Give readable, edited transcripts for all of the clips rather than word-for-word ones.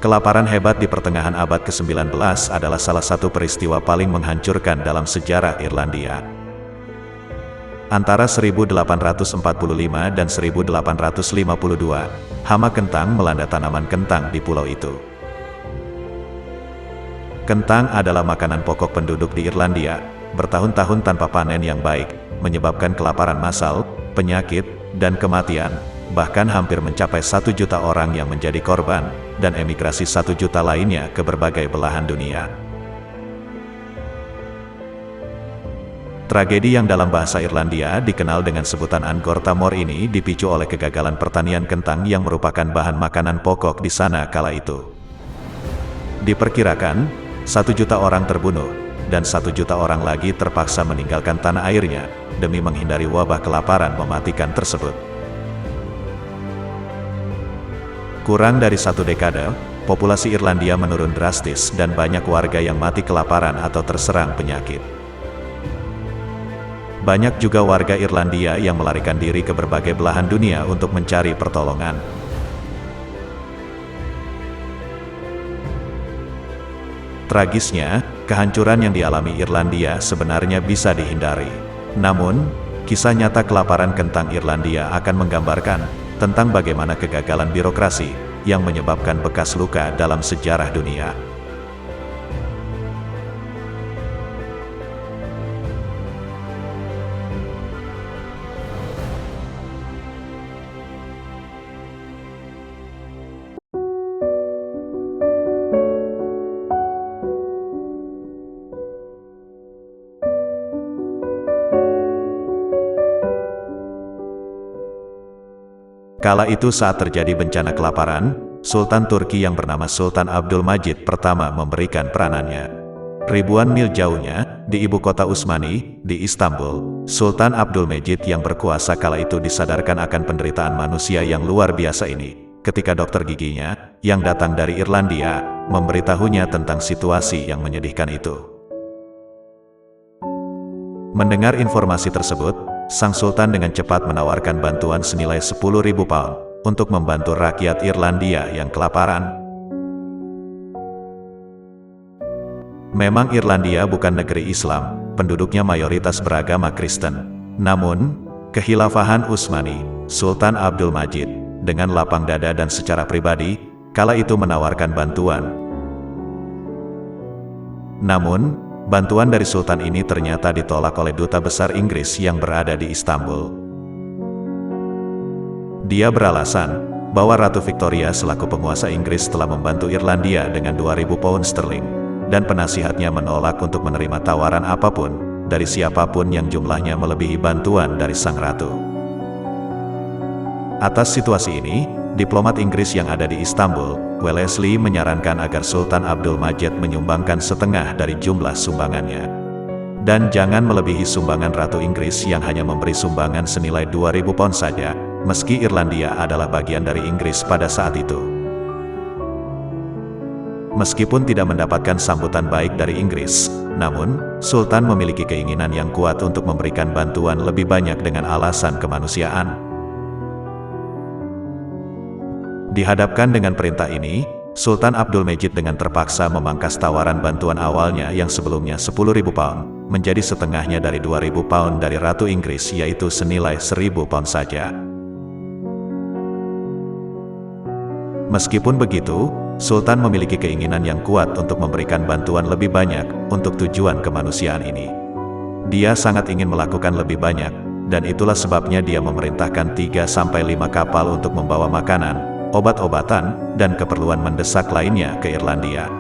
Kelaparan hebat di pertengahan abad ke-19 adalah salah satu peristiwa paling menghancurkan dalam sejarah Irlandia. Antara 1845 dan 1852, hama kentang melanda tanaman kentang di pulau itu. Kentang adalah makanan pokok penduduk di Irlandia, bertahun-tahun tanpa panen yang baik, menyebabkan kelaparan massal, penyakit, dan kematian. Bahkan hampir mencapai 1 juta orang yang menjadi korban, dan emigrasi 1 juta lainnya ke berbagai belahan dunia. Tragedi yang dalam bahasa Irlandia dikenal dengan sebutan Angorta Mór ini dipicu oleh kegagalan pertanian kentang yang merupakan bahan makanan pokok di sana kala itu. Diperkirakan, 1 juta orang terbunuh, dan 1 juta orang lagi terpaksa meninggalkan tanah airnya, demi menghindari wabah kelaparan mematikan tersebut. Kurang dari 1 dekade, populasi Irlandia menurun drastis dan banyak warga yang mati kelaparan atau terserang penyakit. Banyak juga warga Irlandia yang melarikan diri ke berbagai belahan dunia untuk mencari pertolongan. Tragisnya, kehancuran yang dialami Irlandia sebenarnya bisa dihindari. Namun, kisah nyata kelaparan kentang Irlandia akan menggambarkan tentang bagaimana kegagalan birokrasi yang menyebabkan bekas luka dalam sejarah dunia. Kala itu saat terjadi bencana kelaparan, Sultan Turki yang bernama Sultan Abdul Majid pertama memberikan peranannya. Ribuan mil jauhnya, di ibu kota Utsmani, di Istanbul, Sultan Abdul Majid yang berkuasa kala itu disadarkan akan penderitaan manusia yang luar biasa ini, ketika dokter giginya, yang datang dari Irlandia, memberitahunya tentang situasi yang menyedihkan itu. Mendengar informasi tersebut, Sang Sultan dengan cepat menawarkan bantuan senilai 10.000 pound untuk membantu rakyat Irlandia yang kelaparan. Memang Irlandia bukan negeri Islam, penduduknya mayoritas beragama Kristen. Namun, Kekhilafahan Utsmani, Sultan Abdul Majid, dengan lapang dada dan secara pribadi, kala itu menawarkan bantuan. Namun, bantuan dari Sultan ini ternyata ditolak oleh Duta Besar Inggris yang berada di Istanbul. Dia beralasan bahwa Ratu Victoria selaku penguasa Inggris telah membantu Irlandia dengan 2.000 pound sterling, dan penasihatnya menolak untuk menerima tawaran apapun dari siapapun yang jumlahnya melebihi bantuan dari Sang Ratu. Atas situasi ini, diplomat Inggris yang ada di Istanbul, Wellesley, menyarankan agar Sultan Abdul Majid menyumbangkan setengah dari jumlah sumbangannya. Dan jangan melebihi sumbangan Ratu Inggris yang hanya memberi sumbangan senilai 2.000 pound saja, meski Irlandia adalah bagian dari Inggris pada saat itu. Meskipun tidak mendapatkan sambutan baik dari Inggris, namun, Sultan memiliki keinginan yang kuat untuk memberikan bantuan lebih banyak dengan alasan kemanusiaan. Dihadapkan dengan perintah ini, Sultan Abdul Majid dengan terpaksa memangkas tawaran bantuan awalnya yang sebelumnya 10.000 pound, menjadi setengahnya dari 2.000 pound dari Ratu Inggris, yaitu senilai 1.000 pound saja. Meskipun begitu, Sultan memiliki keinginan yang kuat untuk memberikan bantuan lebih banyak untuk tujuan kemanusiaan ini. Dia sangat ingin melakukan lebih banyak, dan itulah sebabnya dia memerintahkan 3-5 kapal untuk membawa makanan, obat-obatan, dan keperluan mendesak lainnya ke Irlandia.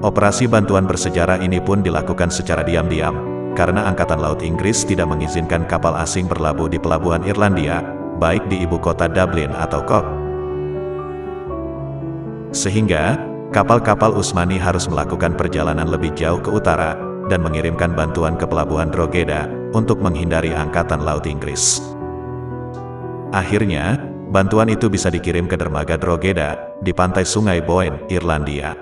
Operasi bantuan bersejarah ini pun dilakukan secara diam-diam, karena Angkatan Laut Inggris tidak mengizinkan kapal asing berlabuh di pelabuhan Irlandia, baik di ibu kota Dublin atau Cork. Sehingga, kapal-kapal Utsmani harus melakukan perjalanan lebih jauh ke utara, dan mengirimkan bantuan ke pelabuhan Drogheda, untuk menghindari Angkatan Laut Inggris. Akhirnya, bantuan itu bisa dikirim ke dermaga Drogheda, di pantai Sungai Boyne, Irlandia.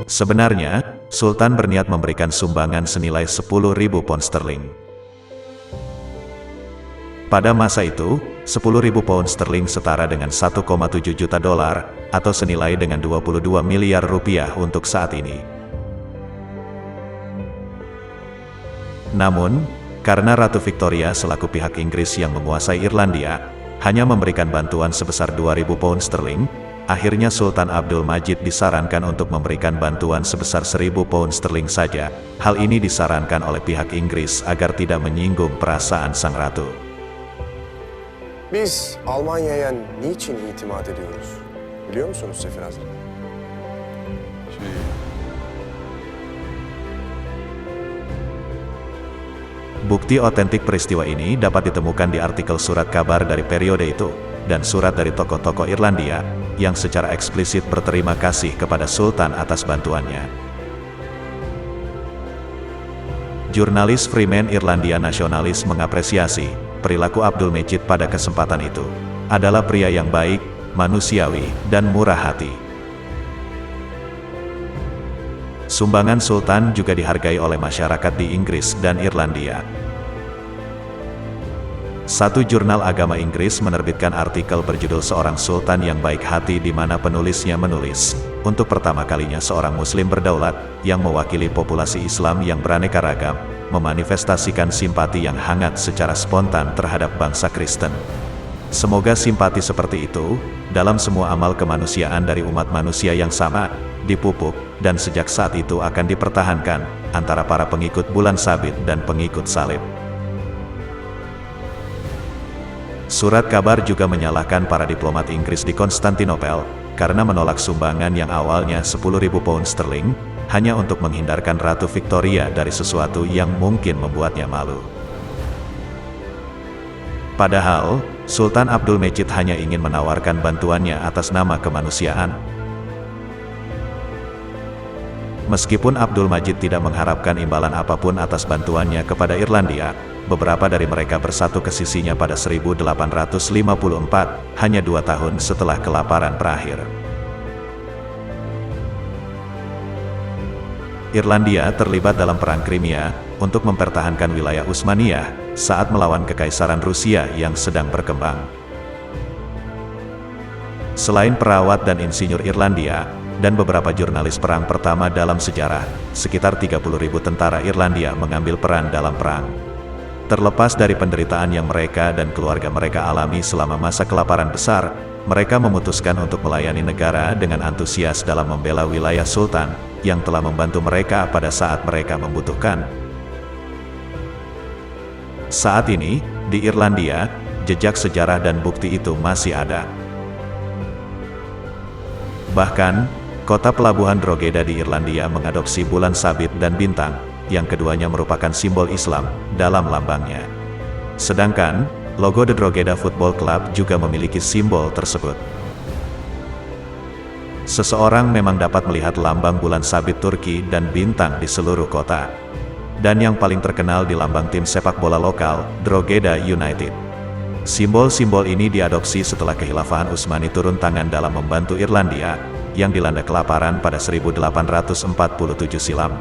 Sebenarnya, Sultan berniat memberikan sumbangan senilai 10.000 pound sterling. Pada masa itu, 10.000 pound sterling setara dengan 1,7 juta dolar, atau senilai dengan 22 miliar rupiah untuk saat ini. Namun, karena Ratu Victoria selaku pihak Inggris yang menguasai Irlandia, hanya memberikan bantuan sebesar 2.000 pound sterling, akhirnya Sultan Abdul Majid disarankan untuk memberikan bantuan sebesar 1.000 pound sterling saja. Hal ini disarankan oleh pihak Inggris agar tidak menyinggung perasaan sang ratu. Biz Almanya'ya niçin itimat ediyoruz? Biliyor musunuz Sefir Hazretleri? Bukti otentik peristiwa ini dapat ditemukan di artikel surat kabar dari periode itu, dan surat dari tokoh-tokoh Irlandia, yang secara eksplisit berterima kasih kepada Sultan atas bantuannya. Jurnalis Freeman Irlandia Nasionalis mengapresiasi perilaku Abdul Majid pada kesempatan itu. Adalah pria yang baik, manusiawi, dan murah hati. Sumbangan Sultan juga dihargai oleh masyarakat di Inggris dan Irlandia. Satu jurnal agama Inggris menerbitkan artikel berjudul Seorang Sultan yang Baik Hati, di mana penulisnya menulis, untuk pertama kalinya seorang Muslim berdaulat, yang mewakili populasi Islam yang beraneka ragam, memanifestasikan simpati yang hangat secara spontan terhadap bangsa Kristen. Semoga simpati seperti itu, dalam semua amal kemanusiaan dari umat manusia yang sama, dipupuk, dan sejak saat itu akan dipertahankan, antara para pengikut bulan sabit dan pengikut salib. Surat kabar juga menyalahkan para diplomat Inggris di Konstantinopel, karena menolak sumbangan yang awalnya 10.000 pound sterling, hanya untuk menghindarkan Ratu Victoria dari sesuatu yang mungkin membuatnya malu. Padahal, Sultan Abdul Majid hanya ingin menawarkan bantuannya atas nama kemanusiaan. Meskipun Abdul Majid tidak mengharapkan imbalan apapun atas bantuannya kepada Irlandia, beberapa dari mereka bersatu ke sisinya pada 1854, hanya 2 tahun setelah kelaparan berakhir. Irlandia terlibat dalam Perang Crimea untuk mempertahankan wilayah Utsmaniyah saat melawan Kekaisaran Rusia yang sedang berkembang. Selain perawat dan insinyur Irlandia, dan beberapa jurnalis perang pertama dalam sejarah, sekitar 30.000 tentara Irlandia mengambil peran dalam perang. Terlepas dari penderitaan yang mereka dan keluarga mereka alami selama masa kelaparan besar, mereka memutuskan untuk melayani negara dengan antusias dalam membela wilayah Sultan, yang telah membantu mereka pada saat mereka membutuhkan. Saat ini, di Irlandia, jejak sejarah dan bukti itu masih ada. Bahkan, kota pelabuhan Drogheda di Irlandia mengadopsi bulan sabit dan bintang, yang keduanya merupakan simbol Islam dalam lambangnya. Sedangkan, logo The Drogheda Football Club juga memiliki simbol tersebut. Seseorang memang dapat melihat lambang bulan sabit Turki dan bintang di seluruh kota. Dan yang paling terkenal di lambang tim sepak bola lokal, Drogheda United. Simbol-simbol ini diadopsi setelah Kekhilafahan Utsmani turun tangan dalam membantu Irlandia, yang dilanda kelaparan pada 1847 silam.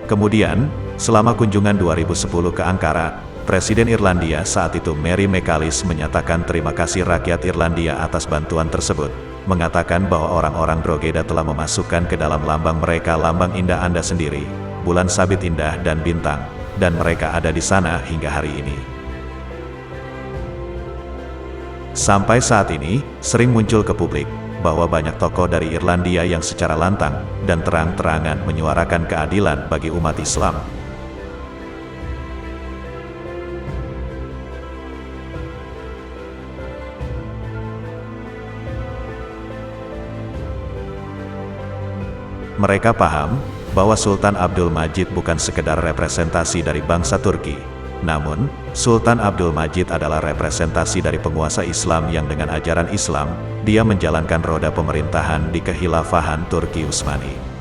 Kemudian, selama kunjungan 2010 ke Ankara, Presiden Irlandia saat itu Mary McAleese menyatakan terima kasih rakyat Irlandia atas bantuan tersebut, mengatakan bahwa orang-orang Drogheda telah memasukkan ke dalam lambang mereka lambang indah Anda sendiri, bulan sabit indah dan bintang, dan mereka ada di sana hingga hari ini. Sampai saat ini, sering muncul ke publik, bahwa banyak tokoh dari Irlandia yang secara lantang, dan terang-terangan menyuarakan keadilan bagi umat Islam. Mereka paham bahwa Sultan Abdul Majid bukan sekedar representasi dari bangsa Turki, namun Sultan Abdul Majid adalah representasi dari penguasa Islam yang dengan ajaran Islam, dia menjalankan roda pemerintahan di Kekhilafahan Turki Utsmani.